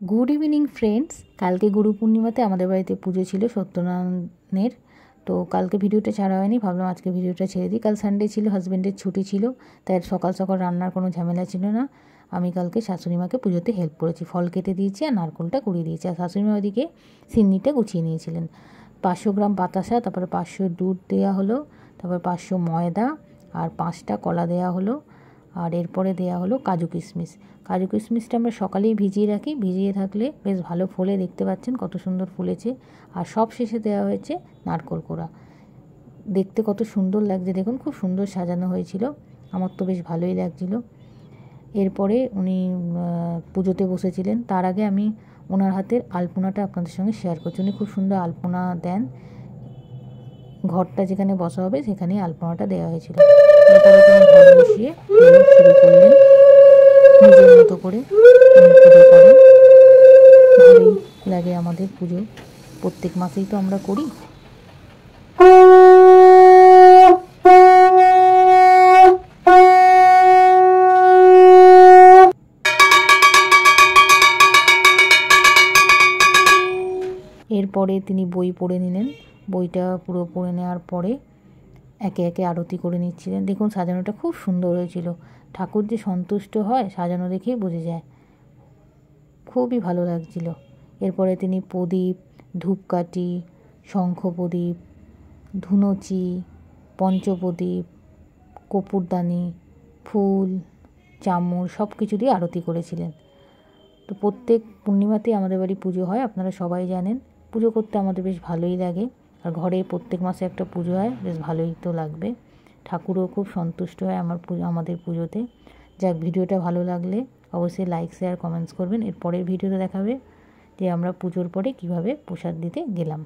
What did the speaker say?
Good evening friends. কালকে গুরু পূর্ণিমাতে আমাদের বাড়িতে পুজো ছিল সত্যনারায়ণের। তো কালকে ভিডিওটা ছাড়া হয়নি, ভাবলাম আজকে ভিডিওটা ছেড়ে দিই। কাল সানডে ছিল, হাজব্যান্ডের ছুটি ছিল, তাই সকাল সকাল রান্নার কোনো ঝামেলা ছিল না। আমি কালকে শাশুড়িমাকে পুজোতে হেল্প করেছি, ফল কেটে দিয়েছি আর নারকোলটা কুড়িয়ে দিয়েছি। আর শাশুড়িমা ওদিকে সিন্নিটা গুছিয়ে নিয়েছিলেন। 500 গ্রাম বাতাসা, তারপরে 500 দুধ দেওয়া হলো, তারপর 500 ময়দা আর 5টা কলা দেওয়া হলো। আর এরপরে দেওয়া হলো কাজু কিশমিশ। কাজু কিশমিশটা আমরা সকালেই ভিজিয়ে রাখি, ভিজিয়ে থাকলে বেশ ভালো ফোলে, দেখতে পাচ্ছেন কত সুন্দর ফুলেছে। আর সব শেষে দেওয়া হয়েছে নারকোল কোড়া। দেখতে কত সুন্দর লাগছে দেখুন, খুব সুন্দর সাজানো হয়েছিল, আমার তো বেশ ভালোই লাগছিল। এরপরে উনি পুজোতে বসেছিলেন, তার আগে আমি ওনার হাতের আলপনাটা আপনাদের সঙ্গে শেয়ার করছি। উনি খুব সুন্দর আলপনা দেন, ঘরটা যেখানে বসা হবে সেখানেই আলপনাটা দেওয়া হয়েছিল। ঘর বসিয়ে শুরু করলেন নিজের মতো করে পুজো করেন। ভালোই লাগে আমাদের পুজো, প্রত্যেক মাসেই তো আমরা করি। এরপরে তিনি বই পড়ে নিলেন, বইটা পুরো পড়ে নেওয়ার পরে একে একে আরতি করে নিচ্ছিলেন। দেখুন সাজানোটা খুব সুন্দর হয়েছিল, ঠাকুর যে সন্তুষ্ট হয় সাজানো দেখেই বোঝা যায়, খুবই ভালো লাগছিল। এরপরে তিনি প্রদীপ, ধূপকাঠি, শঙ্খ প্রদীপ, ধুনুচি, পঞ্চপ্রদীপ, কর্পূরদানি, ফুল, চামচ সব কিছু দিয়ে আরতি করেছিলেন। তো প্রত্যেক পূর্ণিমাতেই আমাদের বাড়ি পুজো হয়, আপনারা সবাই জানেন। পুজো করতে আমাদের বেশ ভালোই লাগে, আর ঘরে প্রত্যেক মাসে একটা পুজো হয়, বেশ ভালোই তো লাগবে। ঠাকুরও খুব সন্তুষ্ট হয় আমাদের পুজোতে। যাক, ভিডিওটা ভালো লাগলে অবশ্যই লাইক, শেয়ার, কমেন্টস করবেন। এর পরের ভিডিওতে দেখাবে যে আমরা পুজোর পরে কিভাবে প্রসাদ দিতে গেলাম।